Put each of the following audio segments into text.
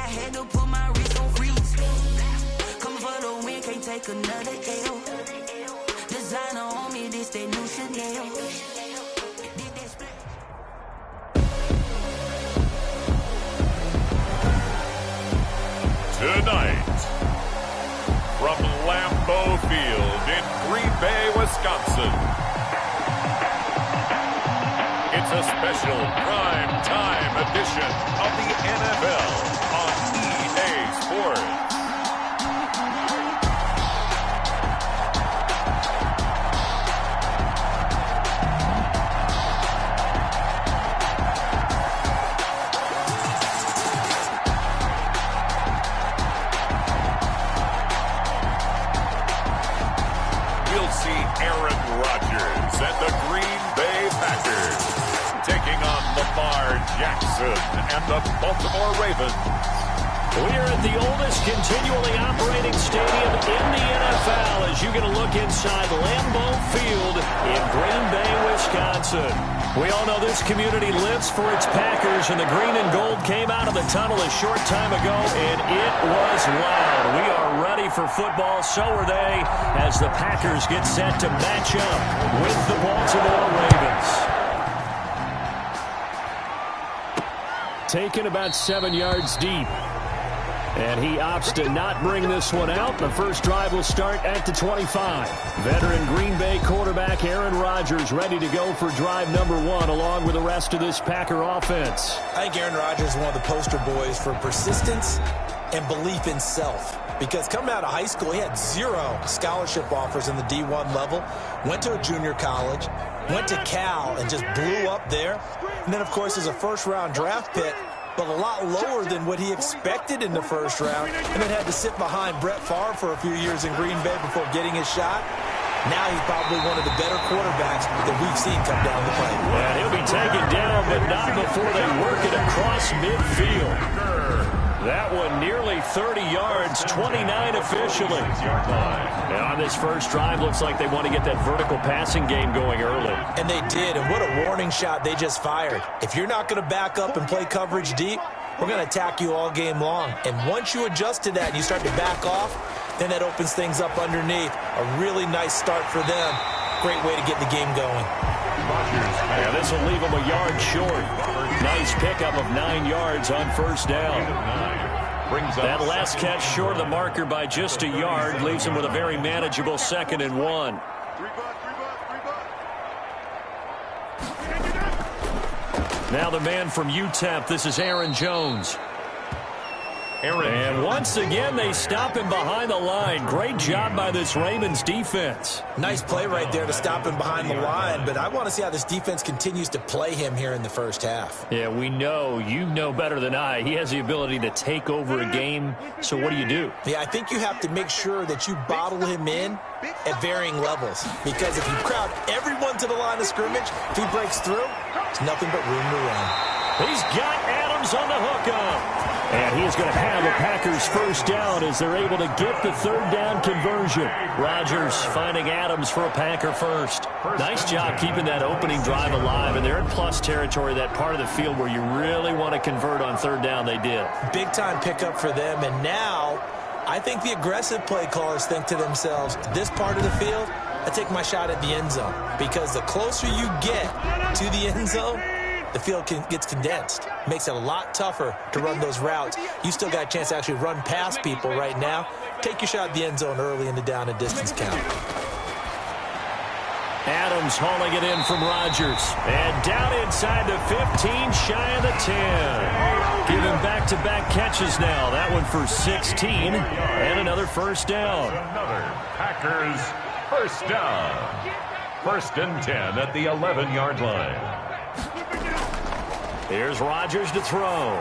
had to put my wrist on freeze. Coming for the win, can't take another L. Designer on me, this that new Chanel. Tonight, from Lambeau Field in Green Bay, Wisconsin, it's a special prime time edition of the NFL on EA Sports. Aaron Rodgers and the Green Bay Packers taking on Lamar Jackson and the Baltimore Ravens. We are at the oldest continually operating stadium in the NFL as you get a look inside Lambeau Field in Green Bay, Wisconsin. We all know this community lives for its Packers, and the green and gold came out of the tunnel a short time ago, and it was loud. We are ready for football, so are they, as the Packers get set to match up with the Baltimore Ravens. Taken about 7 yards deep. And he opts to not bring this one out. The first drive will start at the 25. Veteran Green Bay quarterback Aaron Rodgers ready to go for drive number 1 along with the rest of this Packer offense. I think Aaron Rodgers is one of the poster boys for persistence and belief in self. Because coming out of high school, he had 0 scholarship offers in the D1 level. Went to a junior college. Went to Cal and just blew up there. And then, of course, as a first-round draft pick, but a lot lower than what he expected in the first round, and then had to sit behind Brett Favre for a few years in Green Bay before getting his shot. Now he's probably one of the better quarterbacks that we've seen come down the pipe. And he'll be taken down, but not before they work it across midfield. That one nearly 30 yards, 29 officially. And on this first drive, looks like they want to get that vertical passing game going early. And they did, and what a warning shot they just fired. If you're not going to back up and play coverage deep, we're going to attack you all game long. And once you adjust to that and you start to back off, then that opens things up underneath. A really nice start for them. Great way to get the game going. Yeah, this will leave them a yard short. Nice pickup of 9 yards on first down. That last catch short of the marker by just a yard leaves them with a very manageable 2nd and 1. Now the man from UTEP, this is Aaron Jones. And once again, they stop him behind the line. Great job by this Ravens defense. Nice play right there to stop him behind the line, but I want to see how this defense continues to play him here in the first half. Yeah, we know. You know better than I. He has the ability to take over a game, so what do? Yeah, I think you have to make sure that you bottle him in at varying levels, because if you crowd everyone to the line of scrimmage, if he breaks through, there's nothing but room to run. He's got Adams on the hookup. And he's going to have the Packers first down as they're able to get the 3rd down conversion. Rodgers finding Adams for a Packer first. Nice job keeping that opening drive alive, and they're in plus territory, that part of the field where you really want to convert on 3rd down. They did. Big-time pickup for them, and now I think the aggressive play callers think to themselves, this part of the field, I take my shot at the end zone, because the closer you get to the end zone, the field gets condensed. Makes it a lot tougher to run those routes. You still got a chance to actually run past people right now. Take your shot at the end zone early in the down and distance count. Adams hauling it in from Rodgers. And down inside the 15, shy of the 10. Giving back-to-back catches now. That one for 16. And another first down. Another Packers first down. 1st and 10 at the 11-yard line. Here's Rodgers to throw.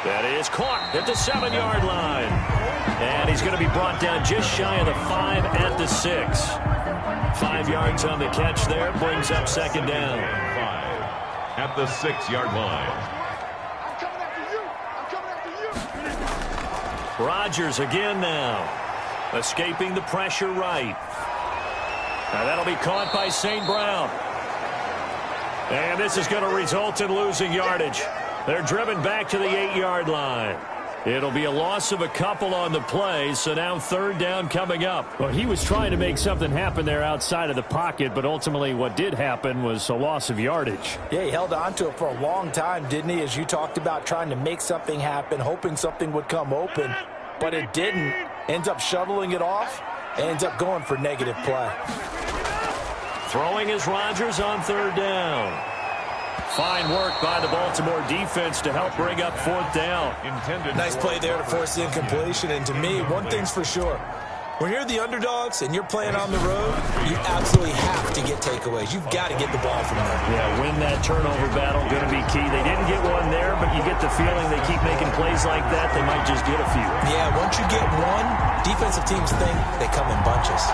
That is caught at the 7-yard line. And he's going to be brought down just shy of the 5 at the 6. 5 yards on the catch there. Brings up 2nd down. 5 at the 6-yard line. Rodgers again now. Escaping the pressure right. Now that'll be caught by St. Brown. And this is going to result in losing yardage. They're driven back to the 8-yard line. It'll be a loss of a couple on the play, so now third down coming up. Well, he was trying to make something happen there outside of the pocket, but ultimately what did happen was a loss of yardage. Yeah, he held on to it for a long time, didn't he? As you talked about, trying to make something happen, hoping something would come open, but it didn't. Ends up shoveling it off, ends up going for negative play. Throwing is Rodgers on third down. Fine work by the Baltimore defense to help bring up fourth down. Nice play there to force the incompletion. And to me, one thing's for sure. When you're the underdogs and you're playing on the road, you absolutely have to get takeaways. You've got to get the ball from them. Yeah, win that turnover battle, going to be key. They didn't get one there, but you get the feeling they keep making plays like that, they might just get a few. Yeah, once you get one, defensive teams think they come in bunches.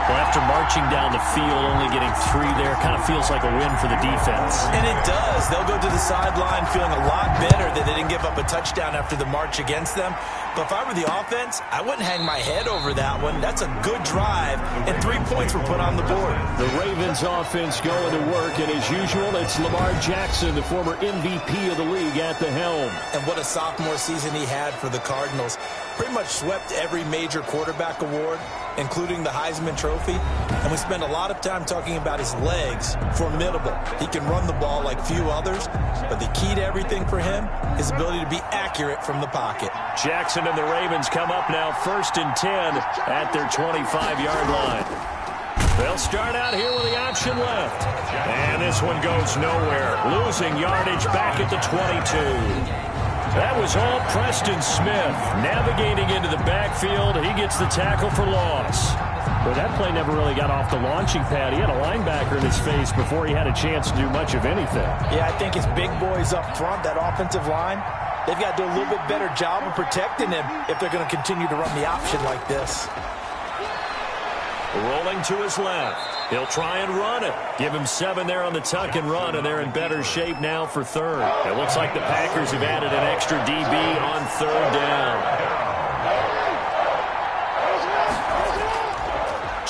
Well, after marching down the field, only getting 3 there, kind of feels like a win for the defense. And it does. They'll go to the sideline feeling a lot better that they didn't give up a touchdown after the march against them. But if I were the offense, I wouldn't hang my head over that one. That's a good drive, and 3 points were put on the board. The Ravens offense going to work, and as usual, it's Lamar Jackson, the former MVP of the league, at the helm. And what a sophomore season he had for the Cardinals. Pretty much swept every major quarterback award, including the Heisman Trophy. And we spend a lot of time talking about his legs. Formidable. He can run the ball like few others, but the key to everything for him is ability to be accurate from the pocket. Jackson and the Ravens come up now 1st and 10 at their 25-yard line. They'll start out here with the option left. And this one goes nowhere. Losing yardage back at the 22. That was all Preston Smith navigating into the backfield. He gets the tackle for loss. But that play never really got off the launching pad. He had a linebacker in his face before he had a chance to do much of anything. Yeah, I think his big boys up front, that offensive line, they've got to do a little bit better job of protecting him if they're going to continue to run the option like this. Rolling to his left. He'll try and run it. Give him 7 there on the tuck and run, and they're in better shape now for third. It looks like the Packers have added an extra DB on third down.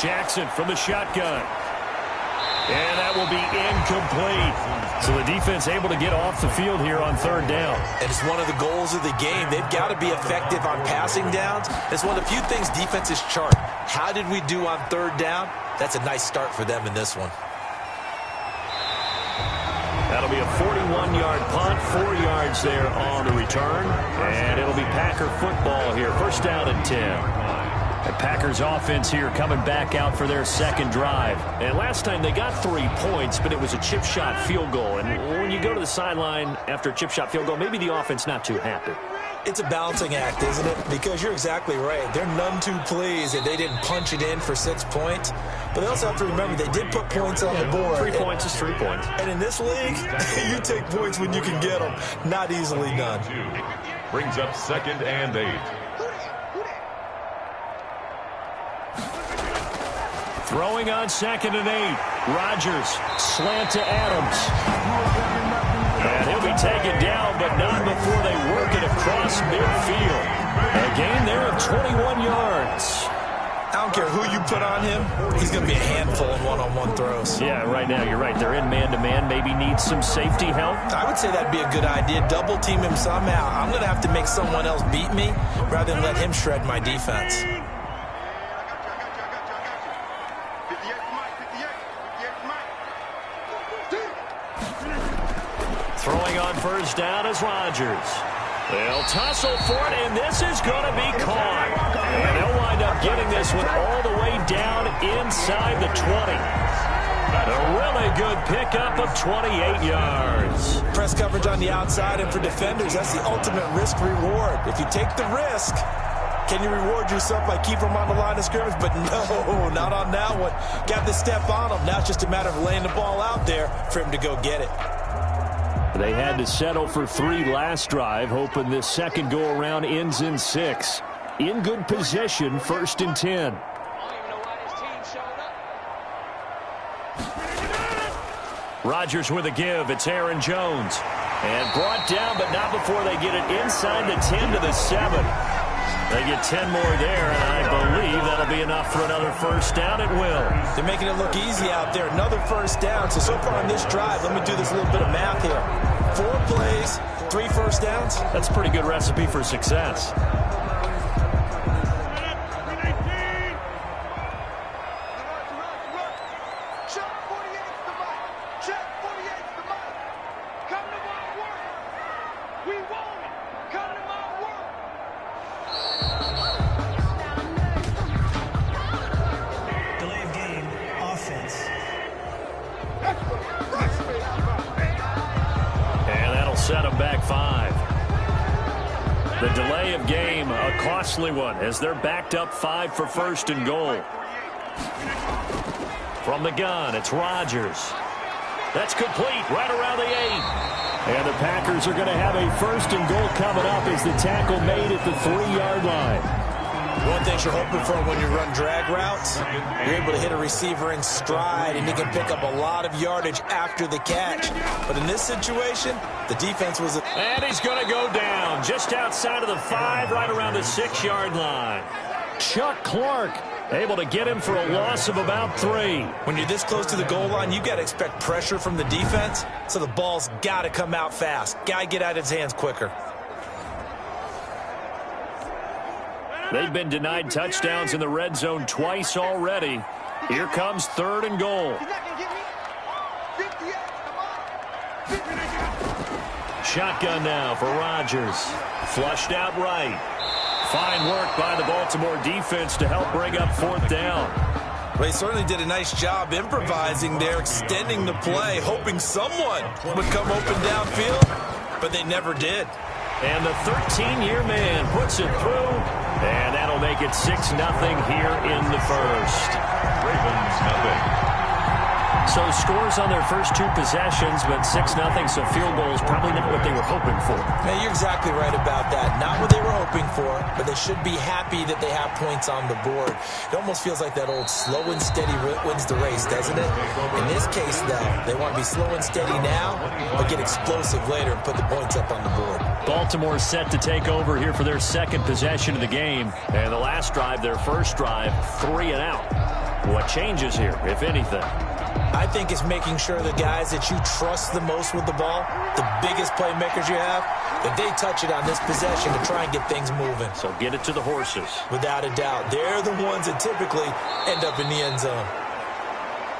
Jackson from the shotgun. And that will be incomplete. So the defense able to get off the field here on third down. And it's one of the goals of the game. They've got to be effective on passing downs. It's one of the few things defenses chart. How did we do on third down? That's a nice start for them in this one. That'll be a 41-yard punt, 4 yards there on the return. And it'll be Packer football here. First down and 10. The Packers offense here coming back out for their second drive. And last time they got 3 points, but it was a chip shot field goal. And when you go to the sideline after a chip shot field goal, maybe the offense not too happy. It's a balancing act, isn't it? Because you're exactly right. They're none too pleased that they didn't punch it in for 6 points. But they also have to remember they did put points on the board. 3 points is 3 points. And in this league, you take points when you can get them. Not easily done. Brings up 2nd and 8. Throwing on 2nd and 8. Rodgers, slant to Adams. And he'll be taken down, but not before they work it across midfield. A gain there of 21 yards. I don't care who you put on him. He's going to be a handful in one-on-one throws. Yeah, right now you're right. They're in man-to-man. Maybe need some safety help. I would say that'd be a good idea. Double team him somehow. I'm going to have to make someone else beat me rather than let him shred my defense. Throwing on first down is Rodgers. They'll tussle for it, and this is going to be caught. And they'll wind up getting this one all the way down inside the 20. A really good pickup of 28 yards. Press coverage on the outside, and for defenders, that's the ultimate risk-reward. If you take the risk, can you reward yourself by keeping them on the line of scrimmage? But no, not on that one. Got the step on them. Now it's just a matter of laying the ball out there for him to go get it. They had to settle for 3 last drive, hoping this second go-around ends in 6. In good position, 1st and 10. Rodgers with a give. It's Aaron Jones. And brought down, but not before they get it inside the 10 to the 7. They get 10 more there, and I believe that'll be enough for another first down. It will. They're making it look easy out there. Another first down. So far on this drive, let me do this little bit of math here. 4 plays, 3 first downs. That's a pretty good recipe for success. Set him back 5. The delay of game, a costly one, as they're backed up 5 for first and goal. From the gun, it's Rodgers. That's complete right around the 8. And the Packers are going to have a first and goal coming up as the tackle made at the 3-yard line. One thing you're hoping for when you run drag routes, you're able to hit a receiver in stride, and he can pick up a lot of yardage after the catch. But in this situation, the defense was... And he's going to go down just outside of the 5, right around the 6-yard line. Chuck Clark able to get him for a loss of about 3. When you're this close to the goal line, you got to expect pressure from the defense, so the ball's got to come out fast. Got to get out of his hands quicker. They've been denied touchdowns in the red zone twice already. Here comes 3rd and goal. Shotgun now for Rodgers. Flushed out right. Fine work by the Baltimore defense to help bring up 4th down. Well, they certainly did a nice job improvising there, extending the play, hoping someone would come open downfield, but they never did. And the 13-year man puts it through, and that'll make it 6-0 here in the first. Ravens nothing. So scores on their first 2 possessions, but 6-0, so field goal is probably not what they were hoping for. Now, you're exactly right about that. Not what they were hoping for, but they should be happy that they have points on the board. It almost feels like that old slow and steady wins the race, doesn't it? In this case, though, they want to be slow and steady now, but get explosive later and put the points up on the board. Baltimore set to take over here for their 2nd possession of the game. And the last drive, their first drive, 3 and out. What changes here, if anything? I think it's making sure the guys that you trust the most with the ball, the biggest playmakers you have, that they touch it on this possession to try and get things moving. So get it to the horses. Without a doubt. They're the ones that typically end up in the end zone.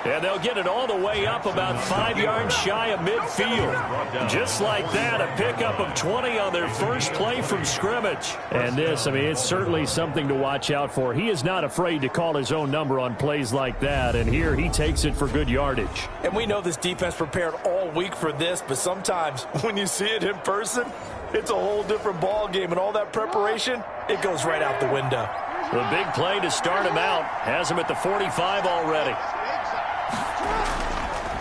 And they'll get it all the way up about 5 yards shy of midfield. Just like that, a pickup of 20 on their first play from scrimmage. And this, I mean, it's certainly something to watch out for. He is not afraid to call his own number on plays like that, and here he takes it for good yardage. And we know this defense prepared all week for this, but sometimes when you see it in person, it's a whole different ball game, and all that preparation, it goes right out the window. The big play to start him out has him at the 45 already.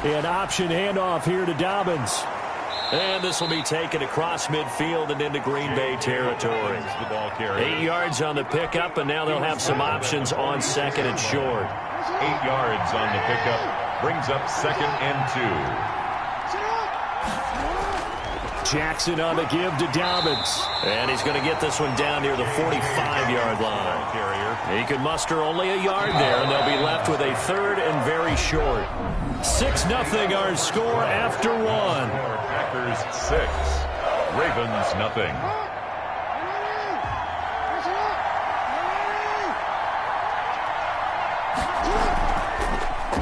An option handoff here to Dobbins. And this will be taken across midfield and into Green Bay territory. 8 yards on the pickup, and now they'll have some options on 2nd and short. 8 yards on the pickup. Brings up 2nd and 2. Jackson on the give to Dobbins. And he's going to get this one down near the 45-yard line. He could muster only a yard there, and they'll be left with a 3rd and very short. 6-0 our score after 1. Packers 6. Ravens nothing.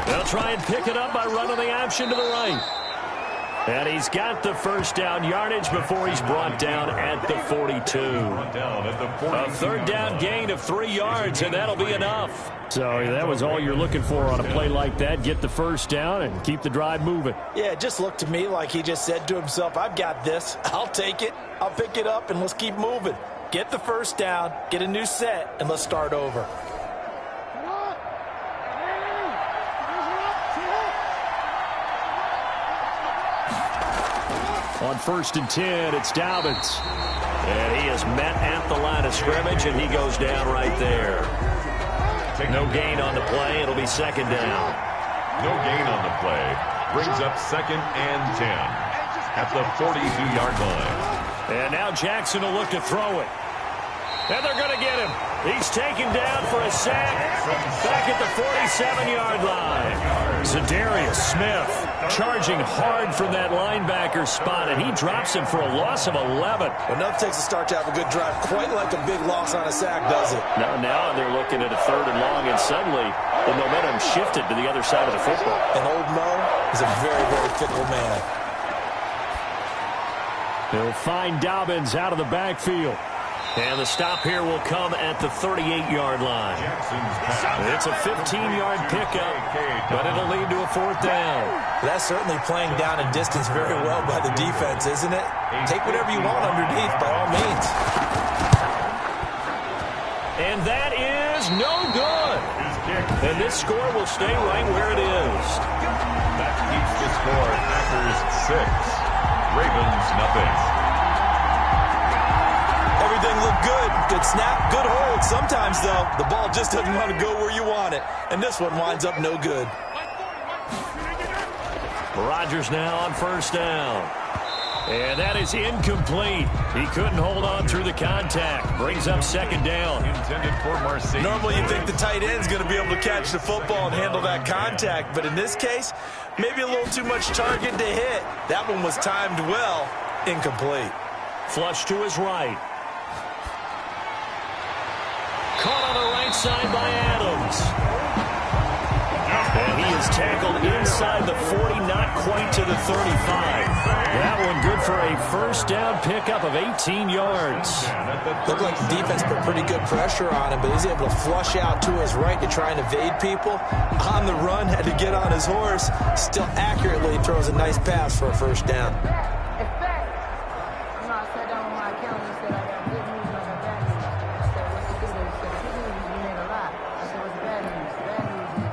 They'll try and pick it up by running the option to the right. And he's got the first down yardage before he's brought down at the 42. A 3rd down gain of 3 yards, and that'll be enough. So that was all you're looking for on a play like that. Get the first down and keep the drive moving. Yeah, it just looked to me like he just said to himself, I've got this. I'll take it. I'll pick it up, and let's keep moving. Get the first down, get a new set, and let's start over. On 1st and 10, it's Dobbins. And he is met at the line of scrimmage, and he goes down right there. No gain on the play. It'll be 2nd down. No gain on the play. Brings up 2nd and 10 at the 42-yard line. And now Jackson will look to throw it. And they're going to get him. He's taken down for a sack back at the 47-yard line. Za'Darius Smith charging hard from that linebacker spot, and he drops him for a loss of 11. Well, nothing takes a start to have a good drive quite like a big loss on a sack, does it? Now they're looking at a 3rd and long, and suddenly the momentum shifted to the other side of the football. And old Mo is a very, very fickle man. They'll find Dobbins out of the backfield. And the stop here will come at the 38-yard line. It's a 15-yard pickup, but it'll lead to a 4th down. That's certainly playing down and distance very well by the defense, isn't it? Take whatever you want underneath, by all means. And that is no good. And this score will stay right where it is. That keeps the score. Packers 6, Ravens nothing. Everything looked good. Good snap, good hold. Sometimes, though, the ball just doesn't want to go where you want it. And this one winds up no good. Rodgers now on 1st down. And that is incomplete. He couldn't hold on through the contact. Brings up 2nd down. Intended for Marseille. Normally you think the tight end's going to be able to catch the football and handle that contact. But in this case, maybe a little too much target to hit. That one was timed well. Incomplete. Flush to his right. Caught on the right side by Adams. And he is tackled inside the 40, not quite to the 35. That one good for a 1st down pickup of 18 yards. Looked like the defense put pretty good pressure on him, but he's able to flush out to his right to try and evade people. On the run, had to get on his horse. Still accurately throws a nice pass for a 1st down.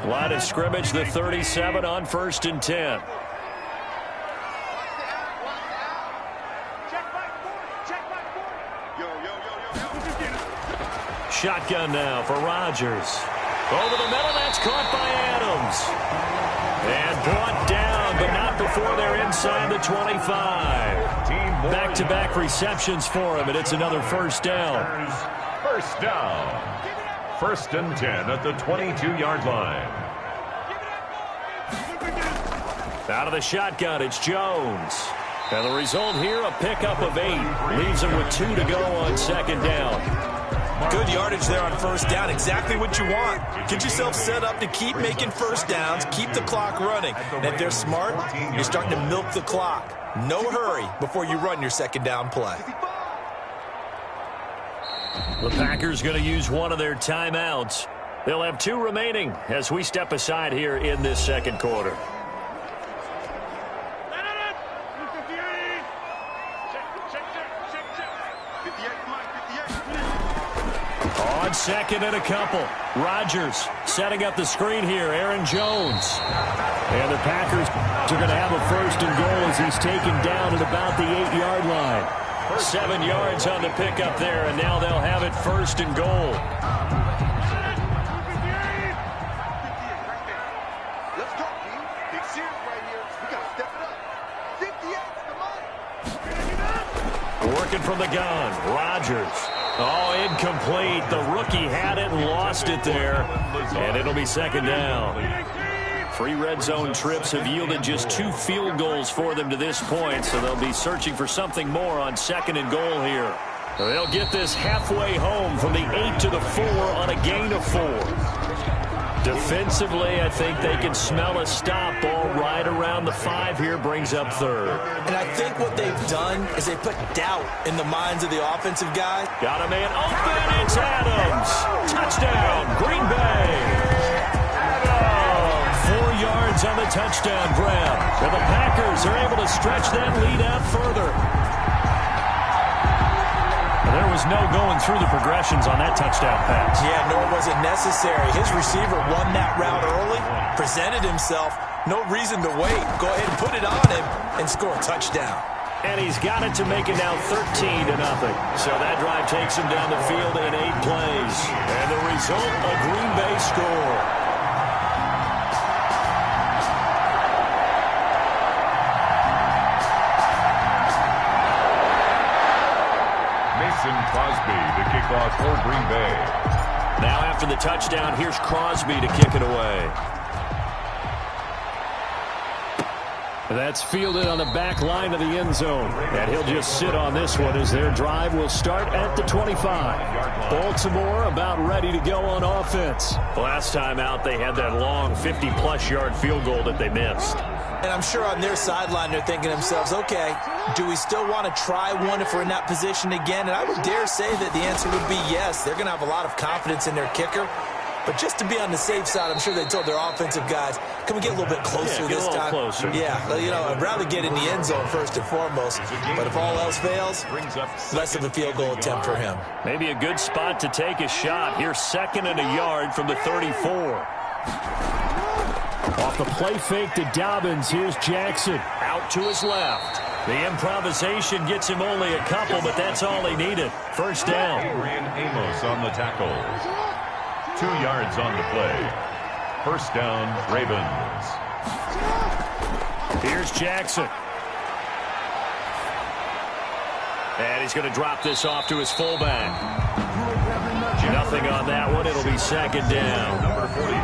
Line of scrimmage, the 37 on 1st and 10. Shotgun now for Rodgers. Over the middle, that's caught by Adams. And brought down, but not before they're inside the 25. Back-to-back receptions for him, and it's another 1st down. 1st down. 1st and 10 at the 22-yard line. Out of the shotgun, it's Jones. And the result here, a pickup of 8. Leaves him with 2 to go on 2nd down. Good yardage there on 1st down. Exactly what you want. Get yourself set up to keep making 1st downs, keep the clock running. And if they're smart, you're starting to milk the clock. No hurry before you run your 2nd down play. The Packers going to use one of their timeouts. They'll have 2 remaining as we step aside here in this 2nd quarter. On 2nd and a couple. Rodgers setting up the screen here. Aaron Jones. And the Packers are going to have a 1st and goal as he's taken down at about the 8-yard line. 7 yards on the pickup there, and now they'll have it 1st and goal. Let's go, team. Big series right here. We got to step it up. 58's the money. Working from the gun. Rodgers. Oh, incomplete. The rookie had it and lost it there. And it'll be 2nd down. 3 red zone trips have yielded just 2 field goals for them to this point, so they'll be searching for something more on 2nd and goal here. They'll get this halfway home from the 8 to the 4 on a gain of 4. Defensively, I think they can smell a stop ball right around the 5 here, brings up 3rd. And I think what they've done is they put doubt in the minds of the offensive guys. Got a man open, it's Adams. Touchdown, Green Bay. 4 yards on the touchdown grab. And the Packers are able to stretch that lead out further. There was no going through the progressions on that touchdown pass. Yeah, nor was it necessary. His receiver won that route early, presented himself. No reason to wait. Go ahead and put it on him and score a touchdown. And he's got it to make it now 13-0. So that drive takes him down the field in 8 plays. And the result, a Green Bay score. Crosby, the kick kickoff for Green Bay. Now after the touchdown, here's Crosby to kick it away. That's fielded on the back line of the end zone. And he'll just sit on this one as their drive will start at the 25. Baltimore about ready to go on offense. Last time out, they had that long 50-plus yard field goal that they missed. And I'm sure on their sideline they're thinking to themselves, okay, do we still want to try one if we're in that position again? And I would dare say that the answer would be yes. They're going to have a lot of confidence in their kicker. But just to be on the safe side, I'm sure they told their offensive guys, can we get a little bit closer this time? Closer. Yeah, you know, I'd rather get in the end zone first and foremost. But if all else fails, less of a field goal attempt for him. Maybe a good spot to take a shot. Here's 2nd and a yard from the 34. Off the play fake to Dobbins, here's Jackson. Out to his left. The improvisation gets him only a couple, but that's all he needed. First down. Adrian Amos on the tackle. 2 yards on the play. First down, Ravens. Here's Jackson. And he's going to drop this off to his fullback. Nothing on that one. It'll be 2nd down.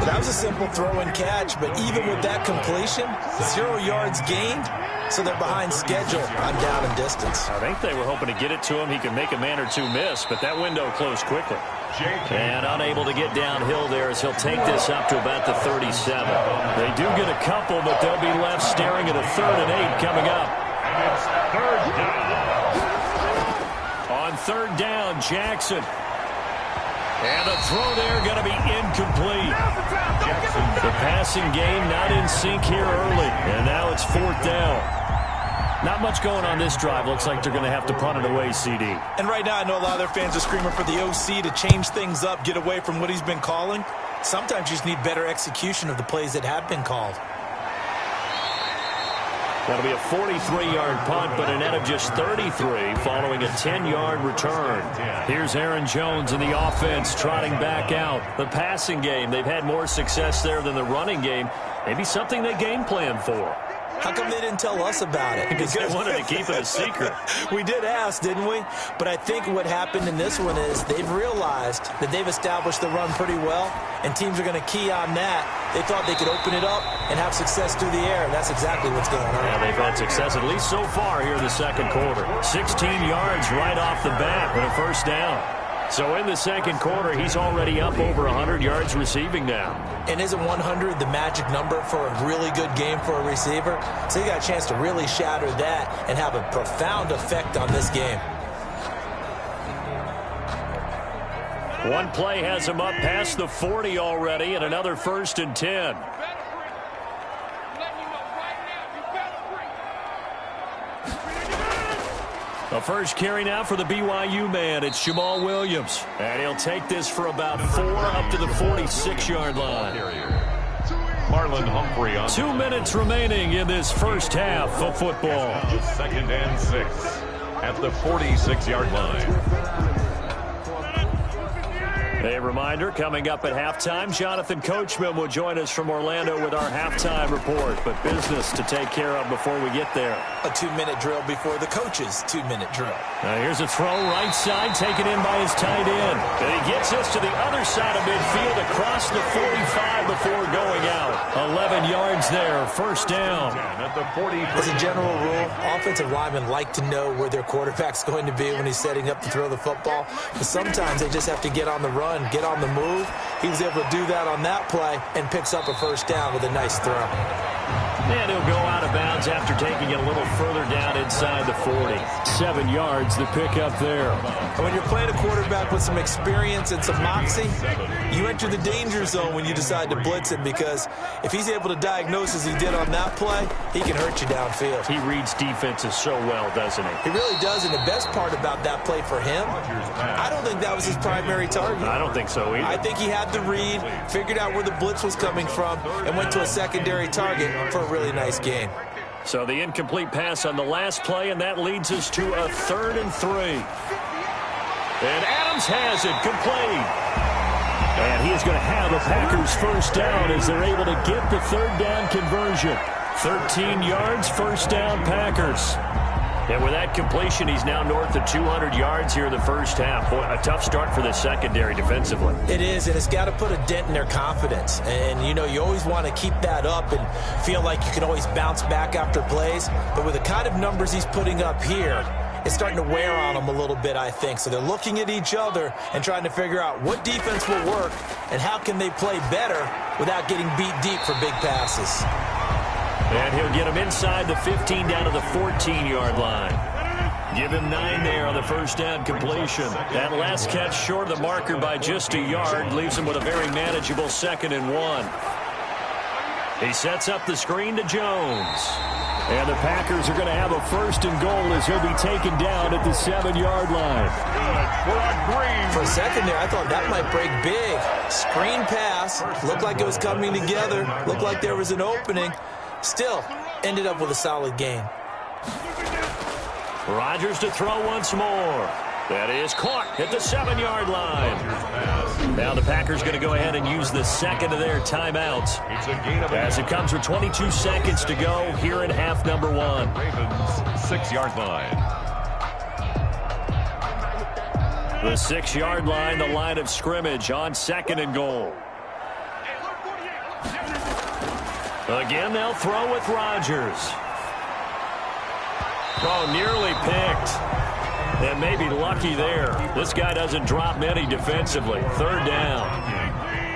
That was a simple throw and catch, but even with that completion, 0 yards gained, so they're behind schedule on down and distance. I think they were hoping to get it to him. He could make a man or two miss, but that window closed quickly. And unable to get downhill there as he'll take this up to about the 37. They do get a couple, but they'll be left staring at a 3rd and 8 coming up. And it's 3rd down. On 3rd down, Jackson. And the throw there going to be incomplete. The passing game not in sync here early. And now it's 4th down. Not much going on this drive. Looks like they're going to have to punt it away, CD. And right now I know a lot of their fans are screaming for the OC to change things up, get away from what he's been calling. Sometimes you just need better execution of the plays that have been called. That'll be a 43-yard punt, but a net of just 33 following a 10-yard return. Here's Aaron Jones in the offense trotting back out. The passing game, they've had more success there than the running game. Maybe something they game plan for. How come they didn't tell us about it? Because they wanted to keep it a secret. We did ask, didn't we? But I think what happened in this one is they've realized that they've established the run pretty well, and teams are going to key on that. They thought they could open it up and have success through the air, and that's exactly what's going on. Yeah, they've had success at least so far here in the 2nd quarter. 16 yards right off the bat with a first down. So in the 2nd quarter, he's already up over 100 yards receiving now. And isn't 100 the magic number for a really good game for a receiver? So you got a chance to really shatter that and have a profound effect on this game. One play has him up past the 40 already, and another 1st and 10. The first carry now for the BYU man. It's Jamal Williams. And he'll take this for about 4 up to the 46-yard line. Marlon Humphrey on 2 minutes remaining in this first half of football. 2nd and 6 at the 46-yard line. A reminder, coming up at halftime, Jonathan Coachman will join us from Orlando with our halftime report. But business to take care of before we get there. A 2-minute drill before the coach's 2-minute drill. Now here's a throw right side, taken in by his tight end. And he gets us to the other side of midfield across the 45 before going out. 11 yards there, first down. As a general rule, offensive linemen like to know where their quarterback's going to be when he's setting up to throw the football. But sometimes they just have to get on the run, get on the move. He was able to do that on that play and picks up a first down with a nice throw. And he'll go out of bounds after taking it a little further down inside the 40. 7 yards, the pickup there. And when you're playing a quarterback with some experience and some moxie, you enter the danger zone when you decide to blitz him, because if he's able to diagnose as he did on that play, he can hurt you downfield. He reads defenses so well, doesn't he? He really does, and the best part about that play for him, I don't think that was his primary target. I don't think so either. I think he had the read, figured out where the blitz was coming from, and went to a secondary target for a really nice gain. So the incomplete pass on the last play, and that leads us to a 3rd and 3. And Adams has it, complete. And he is going to have a Packers first down as they're able to get the 3rd down conversion. 13 yards, first down Packers. And with that completion, he's now north of 200 yards here in the first half. Boy, a tough start for the secondary defensively. It is, and it's got to put a dent in their confidence. And, you know, you always want to keep that up and feel like you can always bounce back after plays. But with the kind of numbers he's putting up here, it's starting to wear on them a little bit, I think. So they're looking at each other and trying to figure out what defense will work and how can they play better without getting beat deep for big passes. And he'll get him inside the 15 down to the 14-yard line. Give him 9 there on the first down completion. That last catch short of the marker by just a yard leaves him with a very manageable 2nd and 1. He sets up the screen to Jones. And the Packers are going to have a 1st and goal as he'll be taken down at the 7-yard line. For a second there, I thought that might break big. Screen pass. Looked like it was coming together. Looked like there was an opening. Still, ended up with a solid gain. Rodgers to throw once more. That is caught at the 7-yard line. Now the Packers going to go ahead and use the 2nd of their timeouts as it comes with 22 seconds to go here in half number 1. Ravens 6-yard line. The 6-yard line, the line of scrimmage on 2nd and goal. Again, they'll throw with Rodgers. Oh, nearly picked. And maybe lucky there. This guy doesn't drop many defensively. 3rd down.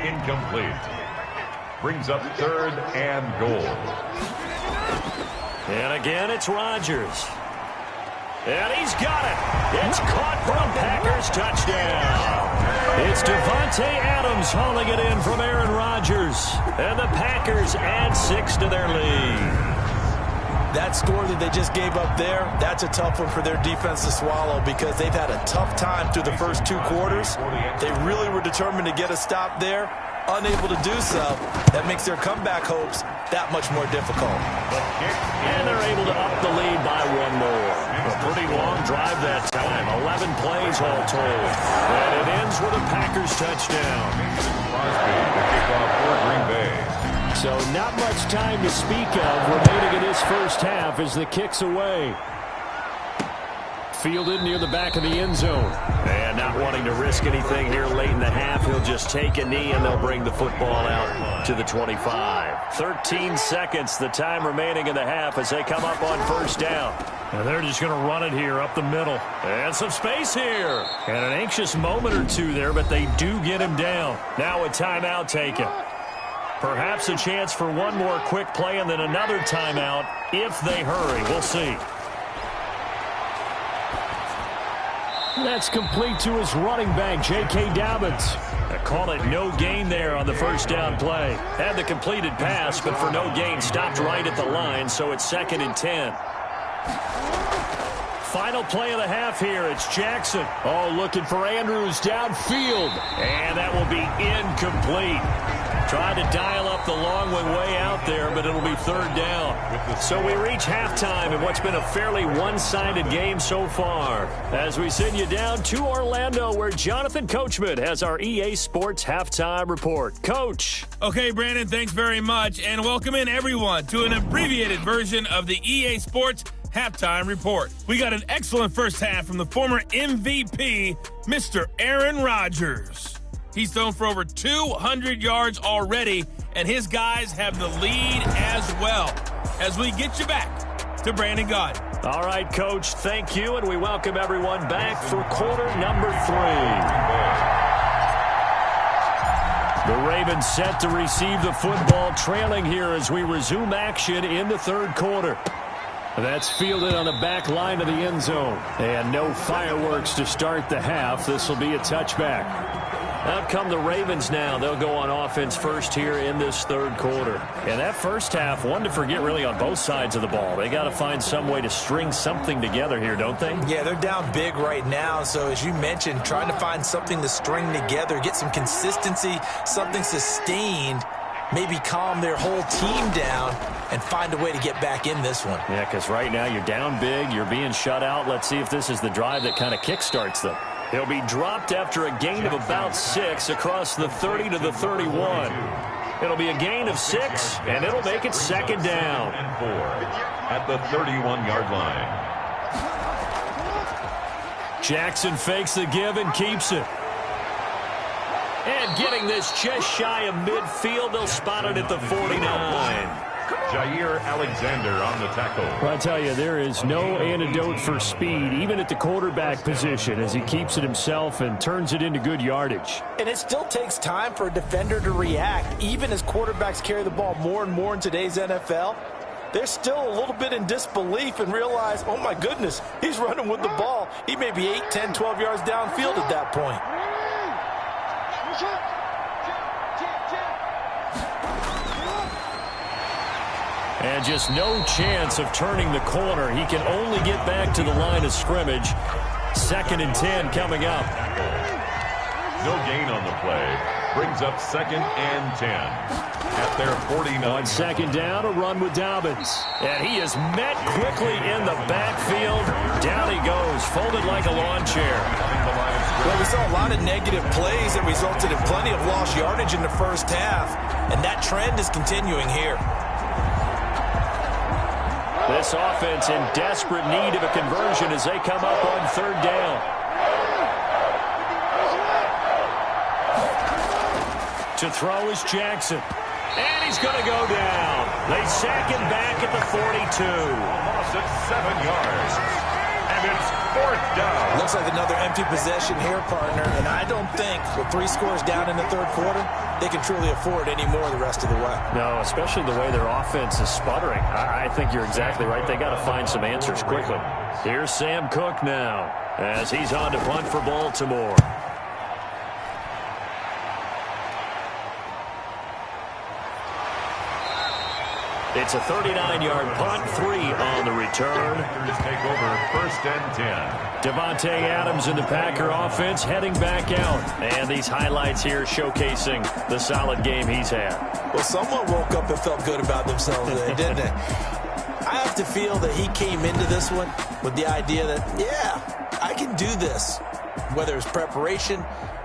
Incomplete. Brings up 3rd and goal. And again, it's Rodgers. And he's got it. It's caught for a Packers touchdown. It's Devontae Adams hauling it in from Aaron Rodgers. And the Packers add 6 to their lead. That score that they just gave up there, that's a tough one for their defense to swallow because they've had a tough time through the first 2 quarters. They really were determined to get a stop there, unable to do so. That makes their comeback hopes that much more difficult. And they're able to up the lead by 1 more. A pretty long drive that time, 11 plays all told. And it ends with a Packers touchdown. Crosby to kick off for Green Bay. So not much time to speak of remaining in this first half as the kick's away. Fielded near the back of the end zone. And not wanting to risk anything here late in the half, he'll just take a knee and they'll bring the football out to the 25. 13 seconds, the time remaining in the half as they come up on 1st down. And they're just going to run it here up the middle. And some space here. And an anxious moment or two there, but they do get him down. Now a timeout taken. Perhaps a chance for one more quick play and then another timeout if they hurry. We'll see. That's complete to his running back, J.K. Dobbins. I call it no gain there on the 1st down play. Had the completed pass, but for no gain, stopped right at the line, so it's 2nd and 10. Final play of the half here. It's Jackson. Oh, looking for Andrews downfield. And that will be incomplete. Tried to dial up the long one way out there, but it'll be 3rd down. So we reach halftime in what's been a fairly one-sided game so far. As we send you down to Orlando, where Jonathan Coachman has our EA Sports Halftime Report. Coach. Okay, Brandon, thanks very much. And welcome in, everyone, to an abbreviated version of the EA Sports Halftime Report. We got an excellent first half from the former MVP, Mr. Aaron Rodgers. He's thrown for over 200 yards already, and his guys have the lead as well. As we get you back to Brandon Gaudin. All right, Coach, thank you, and we welcome everyone back for quarter number 3. The Ravens set to receive the football, trailing here as we resume action in the 3rd quarter. That's fielded on the back line of the end zone. And no fireworks to start the half. This will be a touchback. Out come the Ravens now. They'll go on offense first here in this 3rd quarter. And that first half, one to forget really on both sides of the ball. They got to find some way to string something together here, don't they? Yeah, they're down big right now. So as you mentioned, trying to find something to string together, get some consistency, something sustained, maybe calm their whole team down and find a way to get back in this one. Yeah, because right now you're down big, you're being shut out. Let's see if this is the drive that kind of kickstarts them. He'll be dropped after a gain of about 6 across the 30 to the 31. It'll be a gain of 6, and it'll make it 2nd down. And 4 at the 31-yard line. Jackson fakes the give and keeps it. And getting this just shy of midfield, they'll spot it at the 49. Jair Alexander on the tackle. Well, I tell you, there is no antidote for speed, even at the quarterback position, as he keeps it himself and turns it into good yardage. And it still takes time for a defender to react. Even as quarterbacks carry the ball more and more in today's NFL, they're still a little bit in disbelief and realize, oh my goodness, he's running with the ball. He may be 8, 10, 12 yards downfield at that point. And just no chance of turning the corner. He can only get back to the line of scrimmage. 2nd and 10 coming up. No gain on the play. Brings up 2nd and 10 at their 49. On 2nd down, a run with Dobbins. And he is met quickly in the backfield. Down he goes, folded like a lawn chair. Well, we saw a lot of negative plays that resulted in plenty of lost yardage in the first half, and that trend is continuing here. This offense in desperate need of a conversion as they come up on 3rd down. To throw is Jackson. And he's going to go down. They sack him back at the 42. Loss at 7 yards. And it's 4th down. Looks like another empty possession here, partner, and I don't think with 3 scores down in the 3rd quarter, they can truly afford any more the rest of the way. No, especially the way their offense is sputtering. I think you're exactly right. They got to find some answers quickly. Here's Sam Cook now as he's on to punt for Baltimore. It's a 39-yard punt, 3 on the return. Take over 1st and 10. Devontae Adams in the Packer offense heading back out. And these highlights here showcasing the solid game he's had. Well, someone woke up and felt good about themselves today, didn't they? I have to feel that he came into this one with the idea that, yeah, I can do this. Whether it's preparation,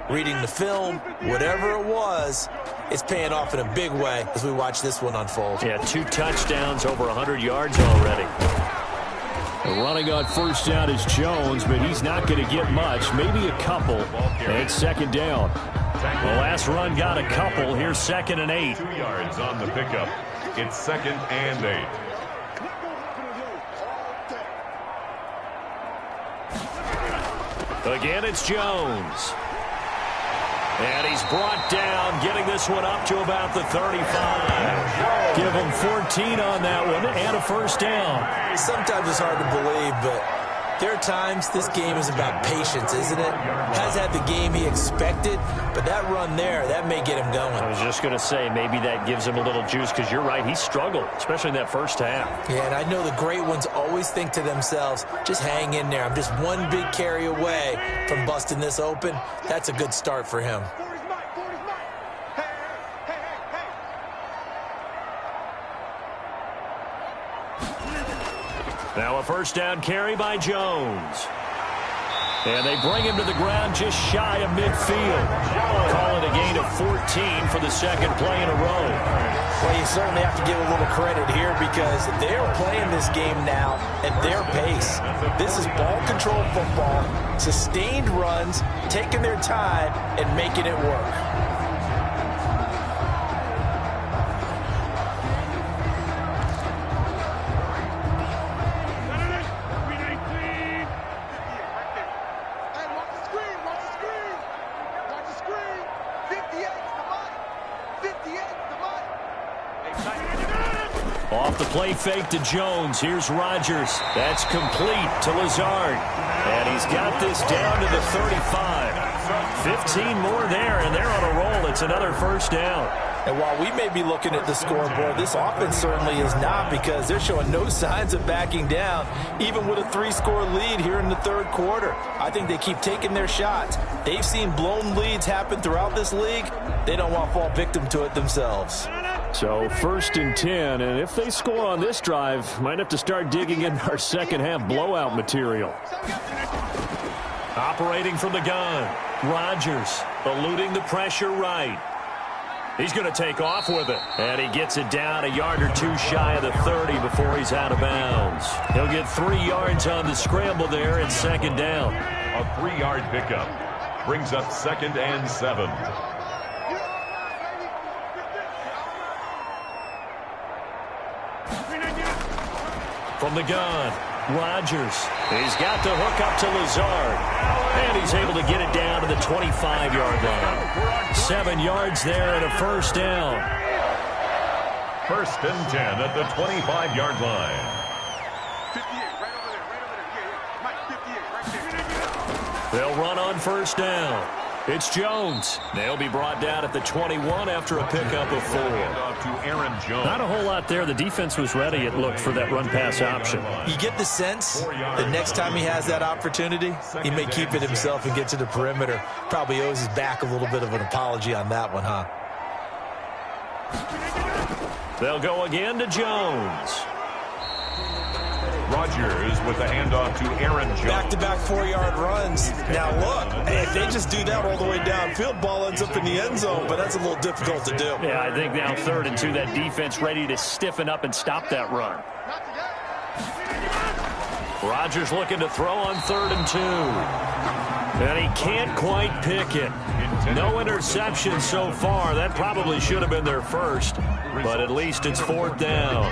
reading the film, whatever it was, it's paying off in a big way as we watch this one unfold. Yeah, 2 touchdowns, over 100 yards already. Running on 1st down is Jones, but he's not going to get much, maybe a couple. And it's 2nd down. The last run got a couple. Here's 2nd and 8. 2 yards on the pickup. It's 2nd and 8. Again, it's Jones. And he's brought down, getting this one up to about the 35. Give him 14 on that one and a 1st down. Sometimes it's hard to believe, but there are times this game is about patience, isn't it? Has had the game he expected, but that run there, that may get him going. I was just going to say, maybe that gives him a little juice, because you're right, he struggled, especially in that first half. Yeah, and I know the great ones always think to themselves, just hang in there. I'm just one big carry away from busting this open. That's a good start for him. Now a 1st down carry by Jones. And they bring him to the ground just shy of midfield. Call it a gain of 14 for the 2nd play in a row. Well, you certainly have to give a little credit here because they're playing this game now at their pace. This is ball control football, sustained runs, taking their time and making it work. Off the play fake to Jones. Here's Rodgers. That's complete to Lazard. And he's got this down to the 35. 15 more there, and they're on a roll. It's another 1st down. And while we may be looking at the scoreboard, this offense certainly is not, because they're showing no signs of backing down, even with a 3-score lead here in the 3rd quarter. I think they keep taking their shots. They've seen blown leads happen throughout this league. They don't want to fall victim to it themselves. So 1st and 10, and if they score on this drive, might have to start digging in our 2nd half blowout material. Operating from the gun, Rodgers eluding the pressure right. He's going to take off with it. And he gets it down a yard or 2 shy of the 30 before he's out of bounds. He'll get 3 yards on the scramble there at 2nd down. A 3-yard pickup. Brings up 2nd and 7. From the gun, Rodgers. He's got the hook up to Lazard. And he's able to get it down to the 25-yard line. 7 yards there and a first down. 1st and 10 at the 25-yard line. 58, right over there. Mike, 58, right there. They'll run on first down. It's Jones. They'll be brought down at the 21 after a pickup of 4. Handoff to Aaron Jones. Not a whole lot there. The defense was ready, it looked, for that run-pass option. You get the sense the next time he has that opportunity, he may keep it himself and get to the perimeter. Probably owes his back a little bit of an apology on that one, huh? They'll go again to Jones. Rodgers with the handoff to Aaron Jones. Back-to-back 4-yard runs. Now, look, if they just do that all the way downfield, ball ends up in the end zone, but that's a little difficult to do. Yeah, I think now 3rd and 2, that defense ready to stiffen up and stop that run. Rodgers looking to throw on 3rd and 2. And he can't quite pick it. No interception so far. That probably should have been their first, but at least it's 4th down.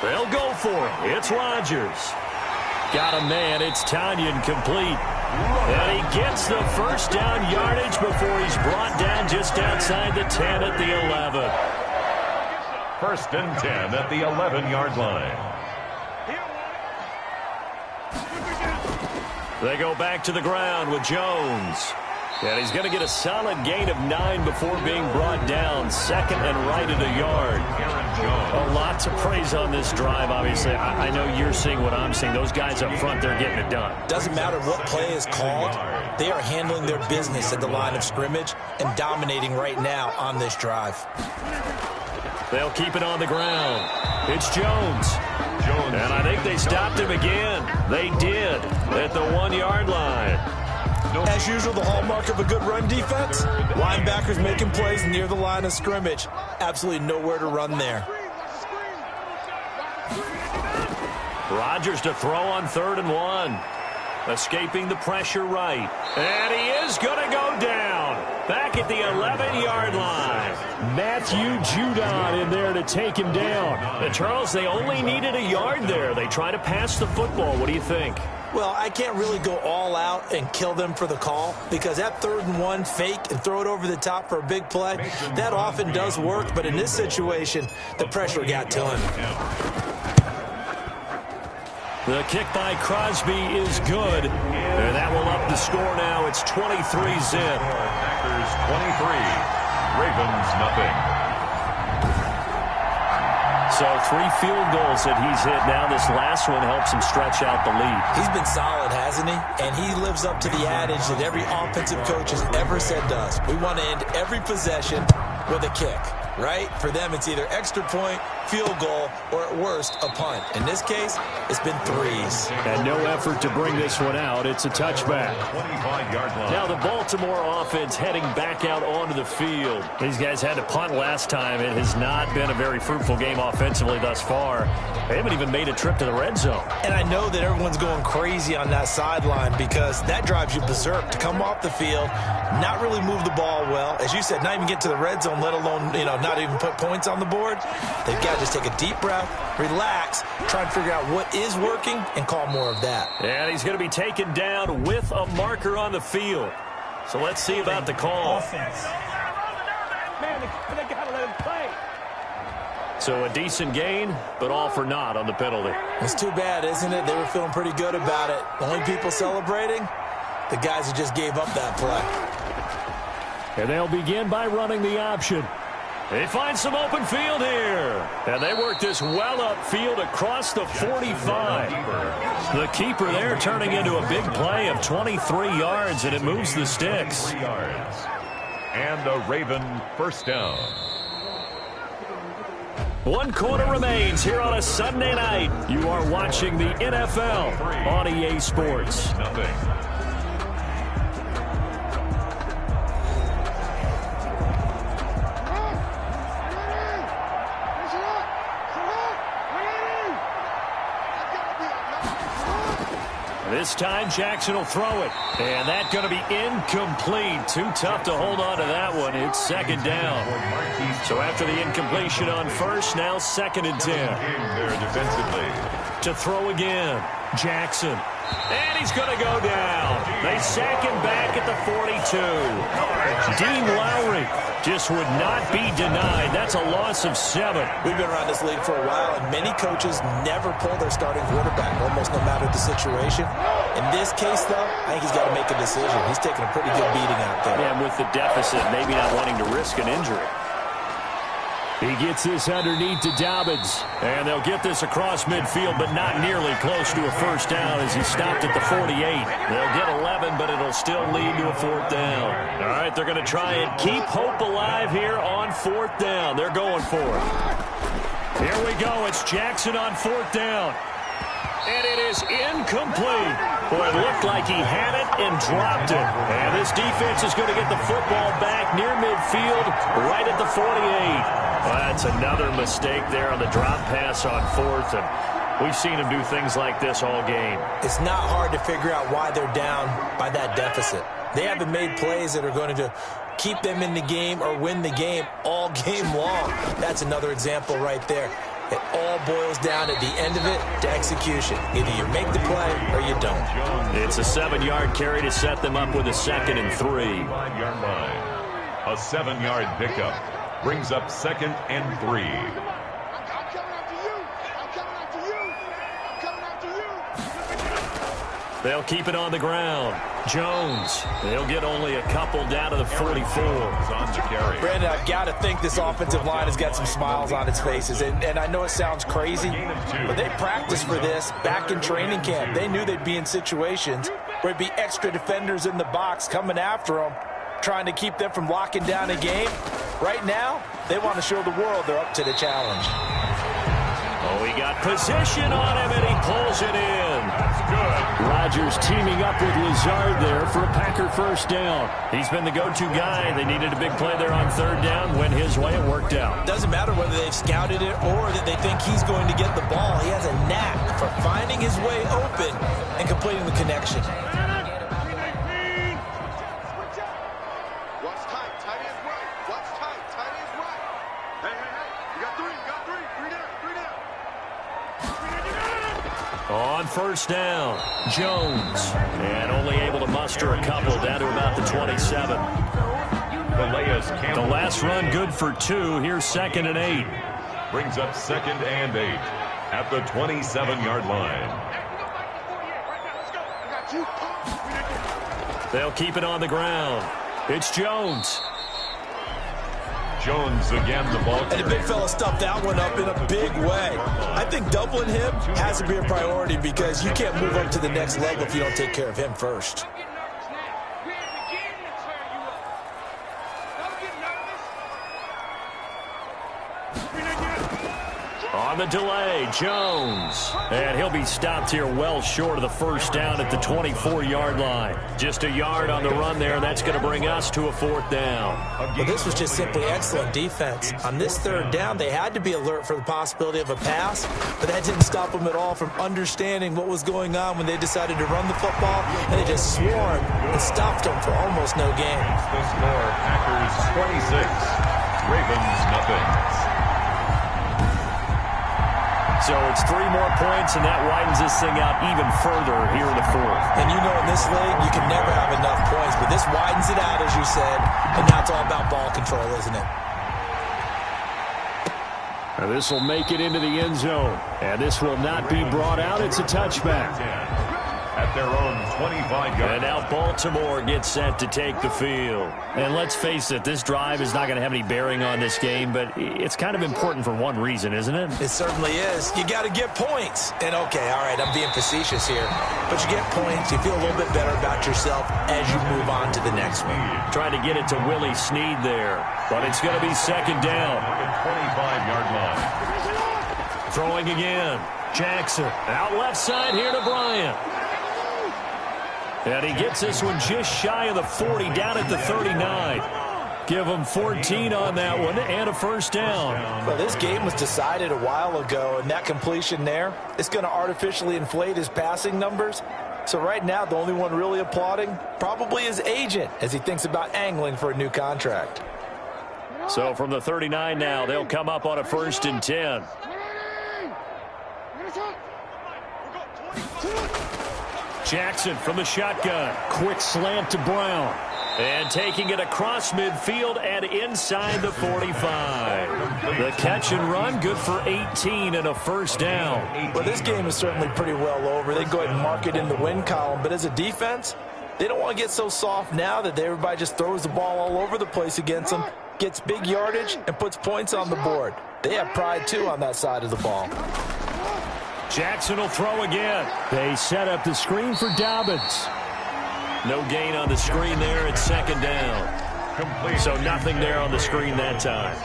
They'll go for it. It's Rodgers. Got a man. It's Tanyan complete. And he gets the first down yardage before he's brought down just outside the 10 at the 11. 1st and 10 at the 11-yard line. They go back to the ground with Jones. And he's going to get a solid gain of 9 before being brought down. 2nd and right at a yard. A lot to praise on this drive, obviously. I know you're seeing what I'm seeing. Those guys up front, they're getting it done. Doesn't matter what play is called. They are handling their business at the line of scrimmage and dominating right now on this drive. They'll keep it on the ground. It's Jones. And I think they stopped him again. They did at the 1-yard line. As usual, the hallmark of a good run defense, linebackers making plays near the line of scrimmage. Absolutely nowhere to run there. Rodgers to throw on 3rd and 1. Escaping the pressure right. And he is going to go down. Back at the 11-yard line. Matthew Judon in there to take him down. And Charles, they only needed a yard there. They try to pass the football. What do you think? Well, I can't really go all out and kill them for the call because that 3rd and 1 fake and throw it over the top for a big play, that often does work. But in this situation, the pressure got to him. The kick by Crosby is good. And that will up the score now. It's 23-zip. Packers 23. Ravens nothing. So 3 field goals that he's hit now. This last one helps him stretch out the lead. He's been solid, hasn't he? And he lives up to the adage that every offensive coach has ever said to us. We want to end every possession with a kick, right? For them, it's either extra point, field goal, or at worst, a punt. In this case, it's been 3s. And no effort to bring this one out. It's a touchback. 25-yard line. Now the Baltimore offense heading back out onto the field. These guys had to punt last time. It has not been a very fruitful game offensively thus far. They haven't even made a trip to the red zone. And I know that everyone's going crazy on that sideline because that drives you berserk to come off the field, not really move the ball well. As you said, not even get to the red zone, let alone, not even put points on the board. They've got to just take a deep breath, relax, try and figure out what is working, and call more of that. And he's going to be taken down with a marker on the field. So let's see about the call. Offense. Man, they got to let him play. So a decent gain, but all for naught on the penalty. It's too bad, isn't it? They were feeling pretty good about it. The only people celebrating, the guys who just gave up that play. And they'll begin by running the option. They find some open field here. And they work this well upfield across the 45. The keeper there turning into a big play of 23 yards, and it moves the sticks. And a Raven first down. 1 quarter remains here on a Sunday night. You are watching the NFL on EA Sports. Nothing. This time Jackson will throw it. And that's going to be incomplete. Too tough to hold on to that one. It's second down. So after the incompletion on first, now 2nd and 10. There defensively. To throw again. Jackson. And he's going to go down. They sack him back at the 42. Dean Lowry just would not be denied. That's a loss of 7. We've been around this league for a while, and many coaches never pull their starting quarterback, almost no matter the situation. In this case, though, I think he's got to make a decision. He's taking a pretty good beating out there. And with the deficit, maybe not wanting to risk an injury. He gets this underneath to Dobbins. And they'll get this across midfield, but not nearly close to a first down as he stopped at the 48. They'll get 11, but it'll still lead to a 4th down. All right, they're going to try and keep hope alive here on 4th down. They're going for it. Here we go. It's Jackson on 4th down. And it is incomplete. Boy, it looked like he had it and dropped it. And this defense is going to get the football back near midfield right at the 48. Well, that's another mistake there on the drop pass on 4th. And we've seen him do things like this all game. It's not hard to figure out why they're down by that deficit. They haven't made plays that are going to keep them in the game or win the game all game long. That's another example right there. It all boils down at the end of it to execution. Either you make the play or you don't. It's a 7-yard carry to set them up with a 2nd and 3. 5-yard line. A 7-yard pickup brings up 2nd and 3. They'll keep it on the ground. Jones. They'll get only a couple down to the 44. On the carry. Brandon, I've got to think this offensive line has got some smiles on its faces. And I know it sounds crazy, but they practiced for this back in training camp. They knew they'd be in situations where it'd be extra defenders in the box coming after them, trying to keep them from locking down a game. Right now, they want to show the world they're up to the challenge. Oh, he got position on him, and he pulls it in. That's good. Rodgers teaming up with Lazard there for a Packer first down. He's been the go-to guy. They needed a big play there on 3rd down. Went his way. It worked out. Doesn't matter whether they've scouted it or that they think he's going to get the ball. He has a knack for finding his way open and completing the connection. On 1st down, Jones. And only able to muster a couple down to about the 27. The last run good for 2. Here's 2nd and 8. Brings up 2nd and 8 at the 27-yard line. They'll keep it on the ground. It's Jones. Jones again, the ball. And the big fella stuffed that one up in a big way. I think doubling him has to be a priority because you can't move up to the next level if you don't take care of him first. On the delay, Jones. And he'll be stopped here well short of the first down at the 24-yard line. Just a yard on the run there. That's going to bring us to a 4th down. Well, this was just simply excellent defense. On this 3rd down, they had to be alert for the possibility of a pass, but that didn't stop them at all from understanding what was going on when they decided to run the football, and they just swarmed and stopped them for almost no gain. The score, Packers 26, Ravens nothing. So it's 3 more points, and that widens this thing out even further here in the 4th. And you know in this league, you can never have enough points, but this widens it out, as you said, and now it's all about ball control, isn't it? And this will make it into the end zone, and this will not be brought out. It's a touchback. At their own 25-yard. And now Baltimore gets set to take the field. And let's face it, this drive is not going to have any bearing on this game, but it's kind of important for one reason, isn't it? It certainly is. You got to get points. And okay, all right, I'm being facetious here, but you get points, you feel a little bit better about yourself as you move on to the next one. Trying to get it to Willie Snead there, but it's going to be 2nd down. 25-yard line. Throwing again. Jackson out left side here to Bryant. And he gets this one just shy of the 40, down at the 39. Give them 14 on that one and a first down. Well, this game was decided a while ago, and that completion there is going to artificially inflate his passing numbers. So right now, the only one really applauding probably his agent as he thinks about angling for a new contract. So from the 39 now, they'll come up on a 1st and 10. Jackson from the shotgun. Quick slant to Brown. And taking it across midfield and inside the 45. The catch and run, good for 18 and a first down. Well, this game is certainly pretty well over. They go ahead and mark it in the win column. But as a defense, they don't want to get so soft now that everybody just throws the ball all over the place against them, gets big yardage, and puts points on the board. They have pride, too, on that side of the ball. Jackson will throw again. They set up the screen for Dobbins. No gain on the screen there at 2nd down. So nothing there on the screen that time.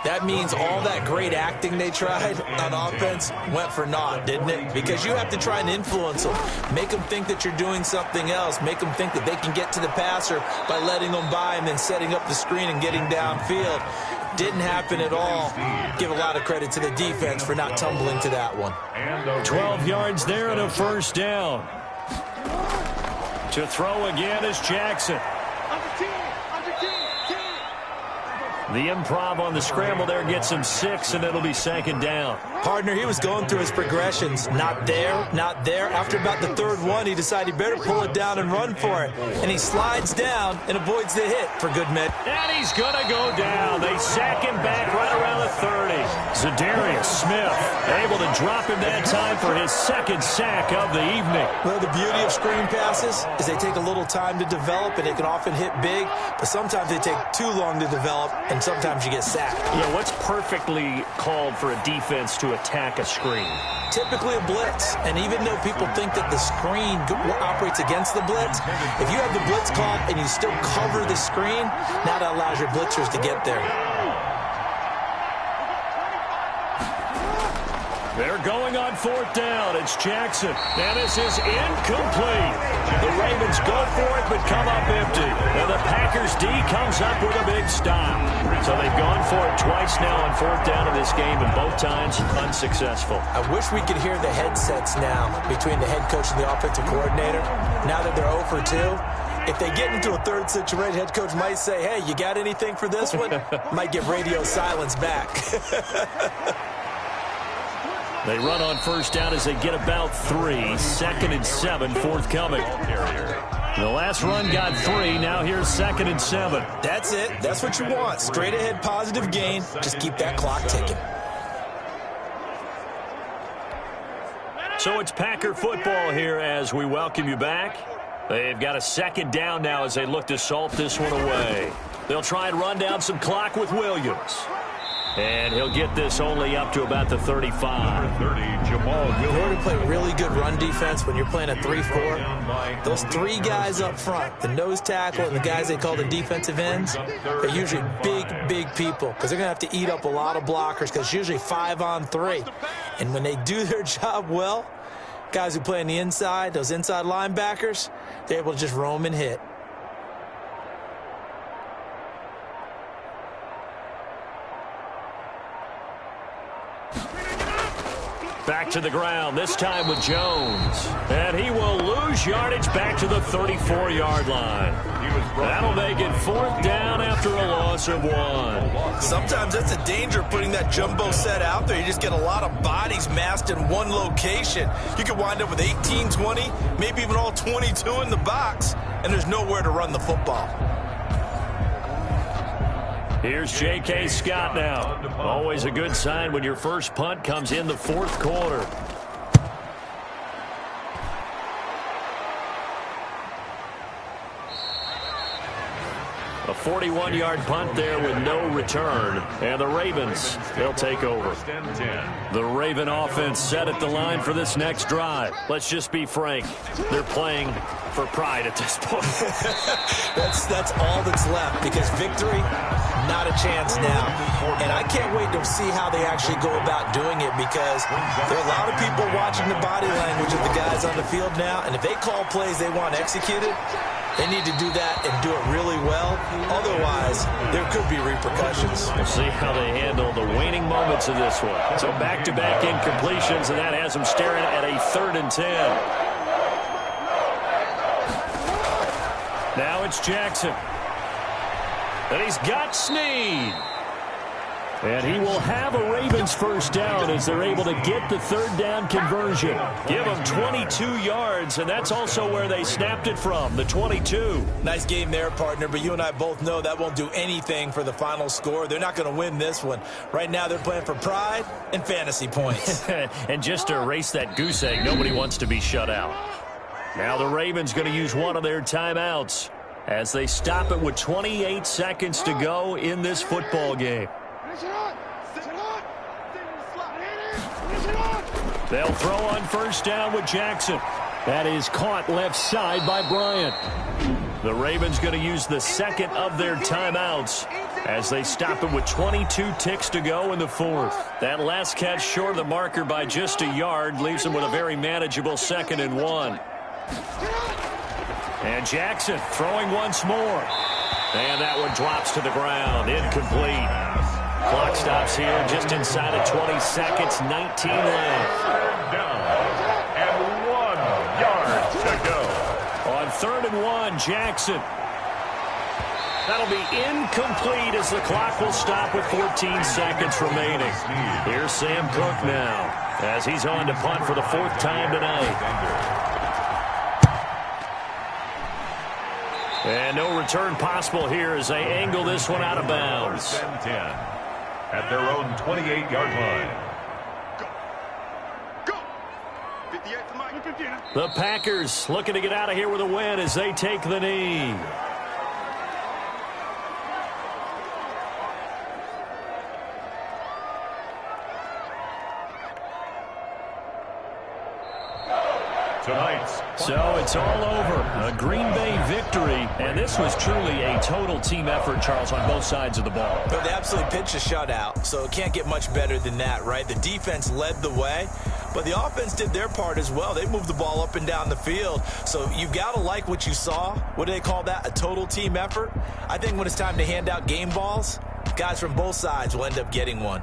That means all that great acting they tried on offense went for naught, didn't it? Because you have to try and influence them. Make them think that you're doing something else. Make them think that they can get to the passer by letting them by and then setting up the screen and getting downfield. Didn't happen at all. Give a lot of credit to the defense for not tumbling to that one. 12 yards there and a first down. To throw again is Jackson. The improv on the scramble there gets him 6, and it'll be 2nd down. Partner, he was going through his progressions. Not there, not there. After about the 3rd one, he decided he better pull it down and run for it. And he slides down and avoids the hit for good med. And he's going to go down. They sack him back right around the 30. Za'Darius Smith able to drop him that time for his 2nd sack of the evening. Well, the beauty of screen passes is they take a little time to develop, and they can often hit big, but sometimes they take too long to develop, and sometimes you get sacked. Yeah, what's perfectly called for a defense to attack a screen? Typically a blitz, and even though people think that the screen operates against the blitz, if you have the blitz called and you still cover the screen, now that allows your blitzers to get there. They're going on 4th down. It's Jackson. And this is incomplete. The Ravens go for it, but come up empty. And the Packers D comes up with a big stop. So they've gone for it twice now on 4th down in this game, and both times unsuccessful. I wish we could hear the headsets now between the head coach and the offensive coordinator. Now that they're 0 for 2. If they get into a 3rd situation, head coach might say, hey, you got anything for this one? Might get radio silence back. They run on 1st down as they get about 3. 2nd and 7 forthcoming. The last run got 3. Now here's 2nd and 7. That's it. That's what you want. Straight ahead positive gain. Just keep that clock ticking. So it's Packer football here as we welcome you back. They've got a 2nd down now as they look to salt this one away. They'll try and run down some clock with Williams. And he'll get this only up to about the 35. In order to play really good run defense when you're playing a 3-4, those 3 guys up front, the nose tackle and the guys they call the defensive ends, they're usually big, big people because they're going to have to eat up a lot of blockers because it's usually 5 on 3. And when they do their job well, guys who play on the inside, those inside linebackers, they're able to just roam and hit. Back to the ground, this time with Jones. And he will lose yardage back to the 34-yard line. That'll make it 4th down after a loss of 1. Sometimes that's the danger of putting that jumbo set out there. You just get a lot of bodies massed in one location. You could wind up with 18, 20, maybe even all 22 in the box, and there's nowhere to run the football. Here's J.K. Scott now. Always a good sign when your first punt comes in the 4th quarter. A 41-yard punt there with no return. And the Ravens, they'll take over. The Raven offense set at the line for this next drive. Let's just be frank. They're playing for pride at this point. That's all that's left because victory not a chance now. And I can't wait to see how they actually go about doing it, because there are a lot of people watching the body language of the guys on the field now. And if they call plays they want executed, they need to do that and do it really well. Otherwise, there could be repercussions. We'll see how they handle the waning moments of this one. So back-to-back incompletions, and that has them staring at a 3rd and 10. Now it's Jackson. And he's got Snead. And he will have a Ravens first down as they're able to get the 3rd down conversion. Give them 22 yards, and that's also where they snapped it from, the 22. Nice game there, partner, but you and I both know that won't do anything for the final score. They're not going to win this one. Right now they're playing for pride and fantasy points. And just to erase that goose egg, nobody wants to be shut out. Now the Ravens going to use one of their timeouts as they stop it with 28 seconds to go in this football game. They'll throw on first down with Jackson. That is caught left side by Bryant. The Ravens going to use the second of their timeouts as they stop it with 22 ticks to go in the 4th. That last catch short of the marker by just a yard leaves them with a very manageable 2nd and 1. And Jackson throwing once more. And that one drops to the ground. Incomplete. Clock stops here just inside of 20 seconds. 19 left. Down. And 1 yard to go. On 3rd and 1, Jackson. That'll be incomplete as the clock will stop with 14 seconds remaining. Here's Sam Cook now as he's on to punt for the 4th time tonight. And no return possible here as they angle this one out of bounds. 10 at their own 28-yard line. Go. 58 to Mike. 15. The Packers looking to get out of here with a win as they take the knee. Tonight's. So it's all over. A Green Bay victory. And this was truly a total team effort, Charles, on both sides of the ball. But they absolutely pitched a shutout, so it can't get much better than that, right? The defense led the way, but the offense did their part as well. They moved the ball up and down the field. So you've got to like what you saw. What do they call that? A total team effort? I think when it's time to hand out game balls, guys from both sides will end up getting one.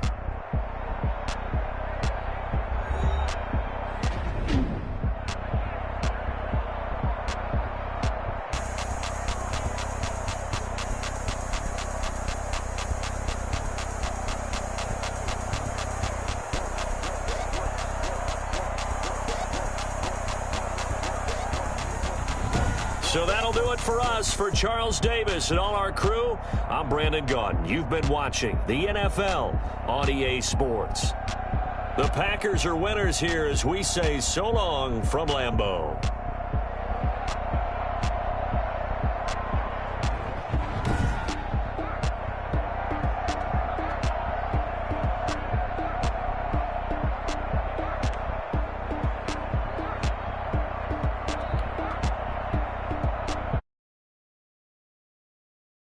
So that'll do it for us. For Charles Davis and all our crew, I'm Brandon Gaudin. You've been watching the NFL on EA Sports. The Packers are winners here as we say so long from Lambeau.